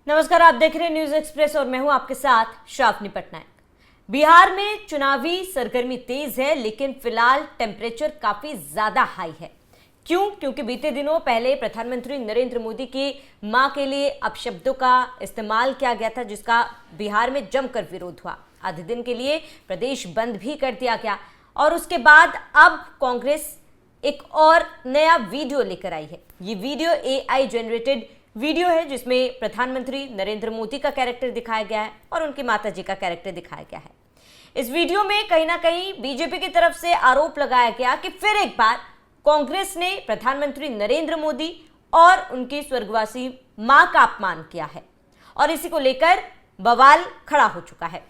नमस्कार, आप देख रहे हैं न्यूज एक्सप्रेस और मैं हूं आपके साथ श्रावनी पटनायक। बिहार में चुनावी सरगर्मी तेज है, लेकिन फिलहाल टेम्परेचर काफी ज्यादा हाई है। क्यों? क्योंकि बीते दिनों पहले प्रधानमंत्री नरेंद्र मोदी की मां के लिए अपशब्दों का इस्तेमाल किया गया था, जिसका बिहार में जमकर विरोध हुआ। आधे दिन के लिए प्रदेश बंद भी कर दिया गया और उसके बाद अब कांग्रेस एक और नया वीडियो लेकर आई है। ये वीडियो AI जनरेटेड वीडियो है, जिसमें प्रधानमंत्री नरेंद्र मोदी का कैरेक्टर दिखाया गया है और उनकी माताजी का कैरेक्टर दिखाया गया है। इस वीडियो में कहीं ना कहीं बीजेपी की तरफ से आरोप लगाया गया कि फिर एक बार कांग्रेस ने प्रधानमंत्री नरेंद्र मोदी और उनकी स्वर्गवासी मां का अपमान किया है और इसी को लेकर बवाल खड़ा हो चुका है।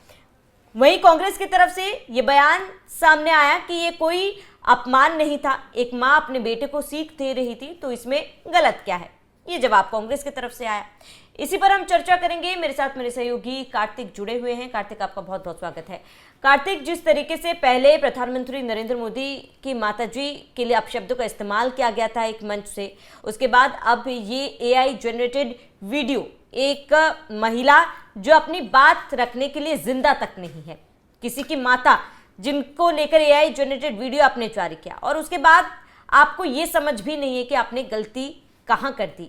वहीं कांग्रेस की तरफ से यह बयान सामने आया कि ये कोई अपमान नहीं था, एक मां अपने बेटे को सीख दे रही थी, तो इसमें गलत क्या है। ये जवाब कांग्रेस की तरफ से आया। इसी पर हम चर्चा करेंगे। मेरे साथ मेरे सहयोगी कार्तिक जुड़े हुए हैं। कार्तिक, आपका बहुत बहुत स्वागत है। कार्तिक, जिस तरीके से पहले प्रधानमंत्री नरेंद्र मोदी की माताजी के लिए अपशब्दों का इस्तेमाल किया गया था एक मंच से, उसके बाद अब ये AI जनरेटेड वीडियो, एक महिला जो अपनी बात रखने के लिए जिंदा तक नहीं है, किसी की माता, जिनको लेकर AI जनरेटेड वीडियो आपने जारी किया और उसके बाद आपको ये समझ भी नहीं है कि आपने गलती कहां कर दी।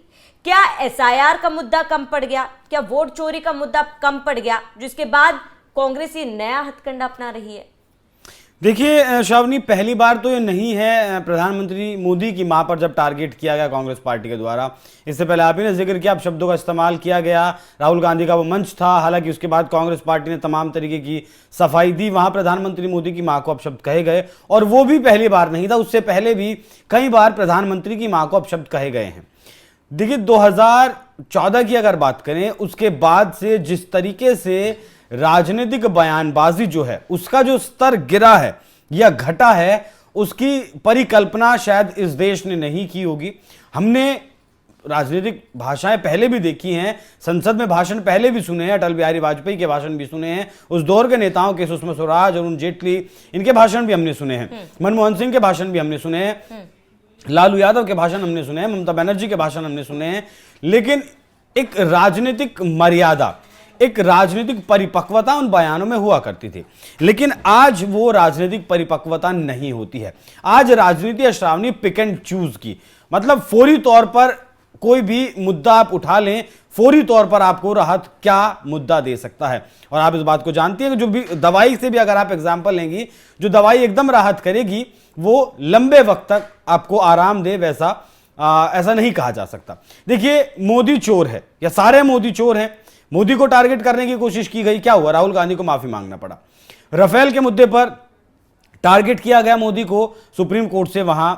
क्या SIR का मुद्दा कम पड़ गया? क्या वोट चोरी का मुद्दा कम पड़ गया, जिसके बाद कांग्रेस ये नया हथकंडा अपना रही है? देखिए श्रावणी, पहली बार तो ये नहीं है प्रधानमंत्री मोदी की मां पर जब टारगेट किया गया कांग्रेस पार्टी के द्वारा। इससे पहले आप ही ने जिक्र किया, शब्दों का इस्तेमाल किया गया। राहुल गांधी का वो मंच था, हालांकि उसके बाद कांग्रेस पार्टी ने तमाम तरीके की सफाई दी। वहां प्रधानमंत्री मोदी की मां को अपशब्द कहे गए और वो भी पहली बार नहीं था, उससे पहले भी कई बार प्रधानमंत्री की मां को अपशब्द कहे गए हैं। देखिए 2014 की अगर बात करें, उसके बाद से जिस तरीके से राजनीतिक बयानबाजी जो है उसका जो स्तर गिरा है या घटा है, उसकी परिकल्पना शायद इस देश ने नहीं की होगी। हमने राजनीतिक भाषाएं पहले भी देखी हैं, संसद में भाषण पहले भी सुने हैं, अटल बिहारी वाजपेयी के भाषण भी सुने हैं, उस दौर के नेताओं के, सुषमा स्वराज, अरुण जेटली, इनके भाषण भी हमने सुने हैं, मनमोहन सिंह के भाषण भी हमने सुने हैं, लालू यादव के भाषण हमने सुने हैं, ममता बनर्जी के भाषण हमने सुने हैं। लेकिन एक राजनीतिक मर्यादा, एक राजनीतिक परिपक्वता उन बयानों में हुआ करती थी। लेकिन आज वो राजनीतिक परिपक्वता नहीं होती है। आज राजनीति है श्रावणी पिक एंड चूज की, मतलब फौरी तौर पर कोई भी मुद्दा आप उठा लें, फौरी तौर पर आपको राहत क्या मुद्दा दे सकता है। और आप इस बात को जानती हैं कि जो भी दवाई से भी अगर आप एग्जाम्पल लेंगी, जो दवाई एकदम राहत करेगी वो लंबे वक्त तक आपको आराम दे, वैसा ऐसा नहीं कहा जा सकता। देखिए, मोदी चोर है या सारे मोदी चोर हैं। मोदी को टारगेट करने की कोशिश की गई, क्या हुआ? राहुल गांधी को माफी मांगना पड़ा। राफेल के मुद्दे पर टारगेट किया गया मोदी को, सुप्रीम कोर्ट से वहां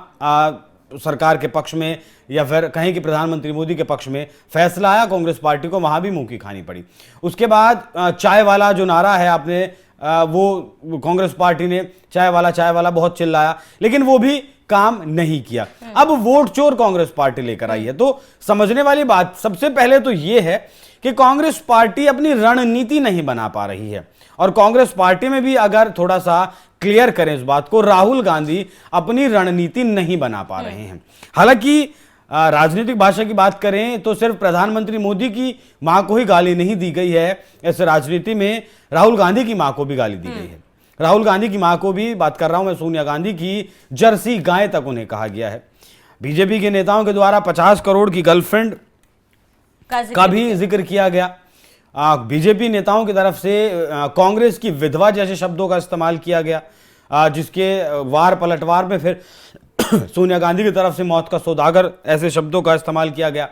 सरकार के पक्ष में या फिर कहें कि प्रधानमंत्री मोदी के पक्ष में फैसला आया, कांग्रेस पार्टी को वहां भी मुंह की खानी पड़ी। उसके बाद चाय वाला जो नारा है, आपने वो कांग्रेस पार्टी ने चाय वाला बहुत चिल्लाया, लेकिन वो भी काम नहीं किया। अब वोट चोर कांग्रेस पार्टी लेकर आई है। तो समझने वाली बात सबसे पहले तो यह है कि कांग्रेस पार्टी अपनी रणनीति नहीं बना पा रही है। और कांग्रेस पार्टी में भी अगर थोड़ा सा क्लियर करें इस बात को, राहुल गांधी अपनी रणनीति नहीं बना पा रहे हैं। हालांकि राजनीतिक भाषा की बात करें तो सिर्फ प्रधानमंत्री मोदी की मां को ही गाली नहीं दी गई है, इस राजनीति में राहुल गांधी की मां को भी गाली दी गई है। राहुल गांधी की मां को भी, बात कर रहा हूं मैं सोनिया गांधी की, जर्सी गाय तक उन्हें कहा गया है। बीजेपी के नेताओं के द्वारा 50 करोड़ की गर्लफ्रेंड का भी जिक्र किया गया। बीजेपी नेताओं की तरफ से कांग्रेस की विधवा जैसे शब्दों का इस्तेमाल किया गया, जिसके वार पलटवार में फिर सोनिया गांधी की तरफ से मौत का सौदागर ऐसे शब्दों का इस्तेमाल किया गया।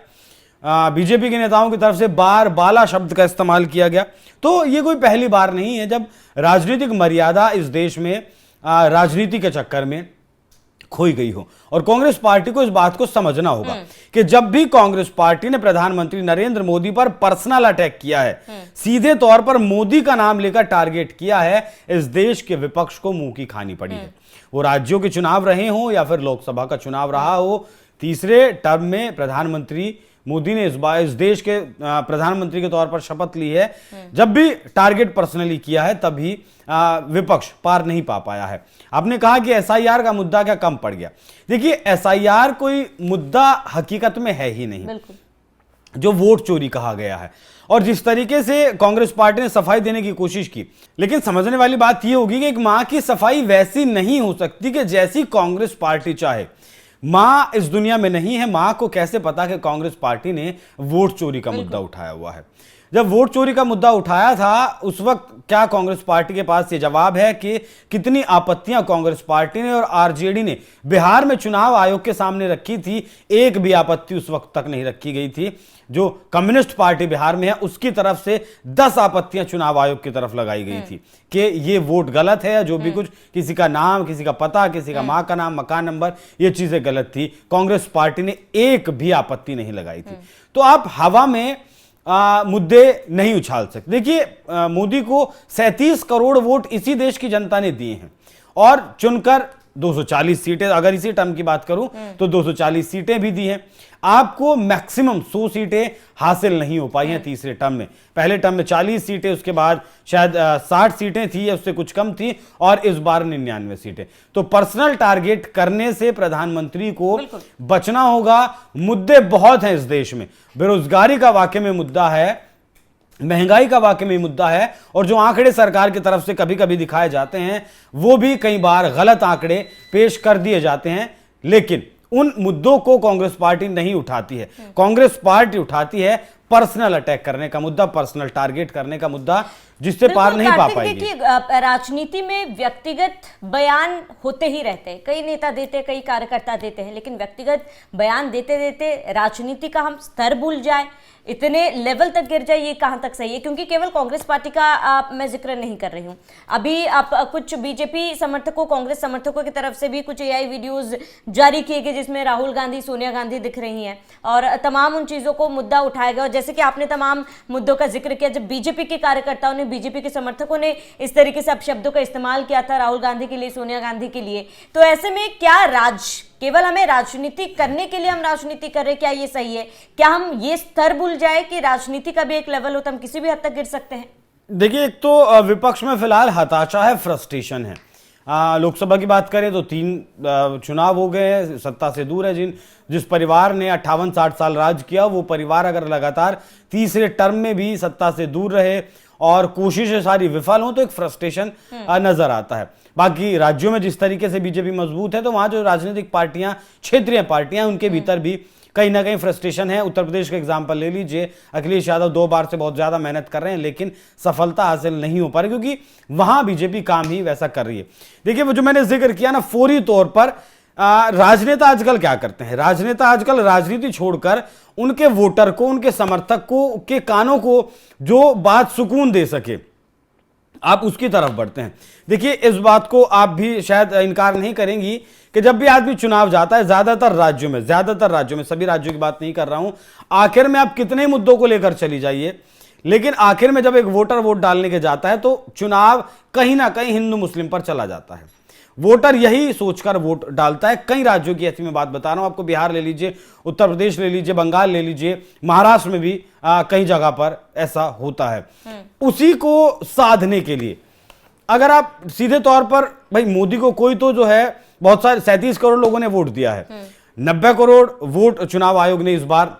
बीजेपी के नेताओं की तरफ से बार बाला शब्द का इस्तेमाल किया गया। तो ये कोई पहली बार नहीं है जब राजनीतिक मर्यादा इस देश में राजनीति के चक्कर में खोई गई हो। और कांग्रेस पार्टी को इस बात को समझना होगा कि जब भी कांग्रेस पार्टी ने प्रधानमंत्री नरेंद्र मोदी पर पर्सनल अटैक किया है, सीधे तौर पर मोदी का नाम लेकर टारगेट किया है, इस देश के विपक्ष को मुंह की खानी पड़ी है। वो राज्यों के चुनाव रहे हो या फिर लोकसभा का चुनाव रहा हो, तीसरे टर्म में प्रधानमंत्री मोदी ने इस बार इस देश के प्रधानमंत्री के तौर पर शपथ ली है। जब भी टारगेट पर्सनली किया है तभी विपक्ष पार नहीं पा पाया है। आपने कहा कि एसआईआर का मुद्दा क्या कम पड़ गया। देखिए, एसआईआर कोई मुद्दा हकीकत में है ही नहीं। जो वोट चोरी कहा गया है और जिस तरीके से कांग्रेस पार्टी ने सफाई देने की कोशिश की। लेकिन समझने वाली बात यह होगी कि एक मां की सफाई वैसी नहीं हो सकती कि जैसी कांग्रेस पार्टी चाहे। मां इस दुनिया में नहीं है, मां को कैसे पता कि कांग्रेस पार्टी ने वोट चोरी का मुद्दा उठाया हुआ है। जब वोट चोरी का मुद्दा उठाया था उस वक्त क्या कांग्रेस पार्टी के पास ये जवाब है कि कितनी आपत्तियां कांग्रेस पार्टी ने और आरजेडी ने बिहार में चुनाव आयोग के सामने रखी थी? एक भी आपत्ति उस वक्त तक नहीं रखी गई थी। जो कम्युनिस्ट पार्टी बिहार में है उसकी तरफ से 10 आपत्तियां चुनाव आयोग की तरफ लगाई गई थी कि ये वोट गलत है, जो भी कुछ, किसी का नाम, किसी का पता, किसी का मां का नाम, मकान नंबर, ये चीजें गलत थी। कांग्रेस पार्टी ने एक भी आपत्ति नहीं लगाई थी। तो आप हवा में मुद्दे नहीं उछाल सकते। देखिए, मोदी को 37 करोड़ वोट इसी देश की जनता ने दिए हैं और चुनकर 240 सीटें, अगर इसी टर्म की बात करूं तो 240 सीटें भी दी हैं। आपको मैक्सिमम 100 सीटें हासिल नहीं हो पाई हैं तीसरे टर्म में। पहले टर्म में 40 सीटें, उसके बाद शायद 60 सीटें थी या उससे कुछ कम थी और इस बार 99 सीटें। तो पर्सनल टारगेट करने से प्रधानमंत्री को बचना होगा। मुद्दे बहुत हैं इस देश में, बेरोजगारी का वाकई में मुद्दा है, महंगाई का वाकई में मुद्दा है और जो आंकड़े सरकार की तरफ से कभी कभी दिखाए जाते हैं वो भी कई बार गलत आंकड़े पेश कर दिए जाते हैं। लेकिन उन मुद्दों को कांग्रेस पार्टी नहीं उठाती है। कांग्रेस पार्टी उठाती है पर्सनल अटैक करने का मुद्दा, पर्सनल टारगेट करने का मुद्दा, जिससे पार नहीं पा पाएगी। राजनीति में व्यक्तिगत बयान होते ही रहते हैं, कई नेता देते हैं, कई कार्यकर्ता देते हैं, लेकिन व्यक्तिगत बयान देते देते राजनीति का हम स्तर भूल जाए, इतने लेवल तक गिर जाए, ये कहां तक सही है? क्योंकि केवल कांग्रेस पार्टी का मैं जिक्र नहीं कर रही हूं। अभी आप कुछ बीजेपी समर्थकों, कांग्रेस समर्थकों की तरफ से भी कुछ एआई वीडियोस जारी किए गए जिसमें राहुल गांधी, सोनिया गांधी दिख रही हैं और तमाम उन चीजों को मुद्दा उठाया गया। और जैसे कि आपने तमाम मुद्दों का जिक्र किया, जब बीजेपी के कार्यकर्ताओं ने, बीजेपी के समर्थकों ने इस तरीके से अपशब्दों का इस्तेमाल किया था राहुल गांधी के लिए, सोनिया गांधी के लिए, तो ऐसे में क्या केवल हमें राजनीति करने के लिए हम राजनीति कर रहे, क्या ये सही है? क्या हम ये स्तर भूल जाए कि राजनीति का भी एक लेवल होता है, हम किसी भी हद तक गिर सकते हैं? देखिए, एक तो विपक्ष में फिलहाल हताशा है, फ्रस्ट्रेशन है। लोकसभा की बात करें तो 3 चुनाव हो गए हैं, सत्ता से दूर है। जिस परिवार ने 58-60 साल राज किया, वो परिवार अगर लगातार तीसरे टर्म में भी सत्ता से दूर रहे और कोशिशें सारी विफल हों तो एक फ्रस्ट्रेशन नजर आता है। बाकी राज्यों में जिस तरीके से बीजेपी मजबूत है तो वहां जो राजनीतिक पार्टियां, क्षेत्रीय पार्टियां, उनके भीतर भी कहीं ना कहीं फ्रस्ट्रेशन है। उत्तर प्रदेश का एग्जाम्पल ले लीजिए, अखिलेश यादव 2 बार से बहुत ज्यादा मेहनत कर रहे हैं लेकिन सफलता हासिल नहीं हो पा रही क्योंकि वहां बीजेपी काम ही वैसा कर रही है। देखिए, वो जो मैंने जिक्र किया ना, फौरी तौर पर राजनेता आजकल क्या करते हैं? राजनेता आजकल राजनीति छोड़कर उनके वोटर को, उनके समर्थक को, के कानों को जो बात सुकून दे सके, आप उसकी तरफ बढ़ते हैं। देखिए, इस बात को आप भी शायद इनकार नहीं करेंगी कि जब भी आदमी चुनाव जाता है, ज्यादातर राज्यों में, सभी राज्यों की बात नहीं कर रहा हूं, आखिर में आप कितने मुद्दों को लेकर चली जाइए, लेकिन आखिर में जब एक वोटर वोट डालने के जाता है तो चुनाव कहीं ना कहीं हिंदू मुस्लिम पर चला जाता है। वोटर यही सोचकर वोट डालता है। कई राज्यों की ऐसी मैं बात बता रहा हूं आपको, बिहार ले लीजिए, उत्तर प्रदेश ले लीजिए, बंगाल ले लीजिए, महाराष्ट्र में भी कई जगह पर ऐसा होता है। उसी को साधने के लिए अगर आप सीधे तौर पर, भाई मोदी को कोई तो जो है, बहुत सारे 37 करोड़ लोगों ने वोट दिया है, 90 करोड़ वोट चुनाव आयोग ने इस बार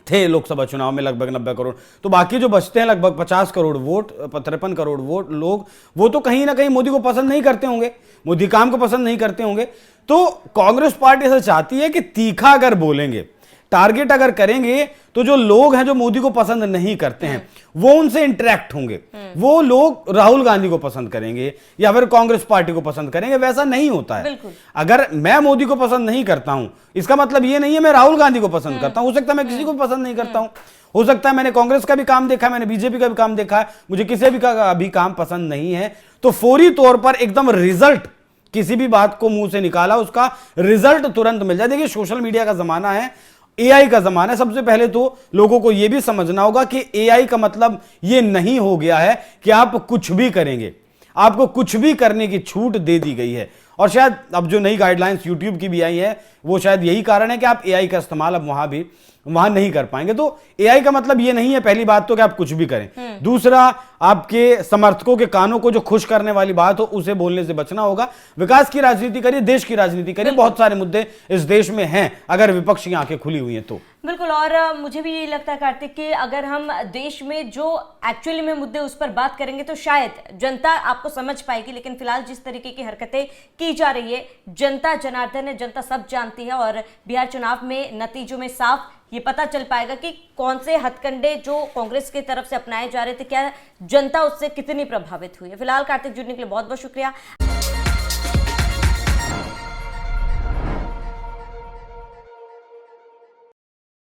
थे लोकसभा चुनाव में, लगभग 90 करोड़, तो बाकी जो बचते हैं लगभग 50 करोड़ वोट, 53 करोड़ वोट लोग, वो तो कहीं ना कहीं मोदी को पसंद नहीं करते होंगे, मोदी काम को पसंद नहीं करते होंगे। तो कांग्रेस पार्टी ऐसा चाहती है कि तीखा अगर बोलेंगे, टारगेट अगर करेंगे, तो जो लोग हैं जो मोदी को पसंद नहीं करते हैं वो उनसे इंटरेक्ट होंगे, वो लोग राहुल गांधी को पसंद करेंगे या फिर कांग्रेस पार्टी को पसंद करेंगे। वैसा नहीं होता है। अगर मैं मोदी को पसंद नहीं करता हूं, इसका मतलब ये नहीं है मैं राहुल गांधी को पसंद करता हूं। हो सकता है मैं किसी को पसंद नहीं करता हूं, हो सकता है मैंने कांग्रेस का भी काम देखा है, मैंने बीजेपी का भी काम देखा है, मुझे किसी भी का भी काम पसंद नहीं है, तो फौरी तौर पर एकदम रिजल्ट, किसी भी बात को मुंह से निकाला उसका रिजल्ट तुरंत मिल जाए। देखिए, सोशल मीडिया का जमाना है, एआई का जमाना है। सबसे पहले तो लोगों को यह भी समझना होगा कि एआई का मतलब यह नहीं हो गया है कि आप कुछ भी करेंगे, आपको कुछ भी करने की छूट दे दी गई है। और शायद अब जो नई गाइडलाइंस यूट्यूब की भी आई है, वो शायद यही कारण है कि आप एआई का इस्तेमाल अब वहां नहीं कर पाएंगे। तो एआई का मतलब ये नहीं है, पहली बात तो, कि आप कुछ भी करें। दूसरा, आपके समर्थकों के कानों को जो खुश करने वाली बात हो उसे बोलने से बचना होगा। विकास की राजनीति करिए, देश की राजनीति करिए, बहुत सारे मुद्दे इस देश में हैं अगर विपक्ष की आंखें खुली हुई हैं तो। बिल्कुल। और मुझे भी यही लगता है कार्तिक कि अगर हम देश में जो एक्चुअली में मुद्दे उस पर बात करेंगे तो शायद जनता आपको समझ पाएगी, लेकिन फिलहाल जिस तरीके की हरकतें की जा रही है, जनता जनार्दन है, जनता सब जानती है। और बिहार चुनाव में नतीजों में साफ ये पता चल पाएगा कि कौन से हथकंडे जो कांग्रेस की तरफ से अपनाए जा रहे थे, क्या जनता उससे कितनी प्रभावित हुई है। फिलहाल कार्तिक, जुड़ने के लिए बहुत बहुत शुक्रिया।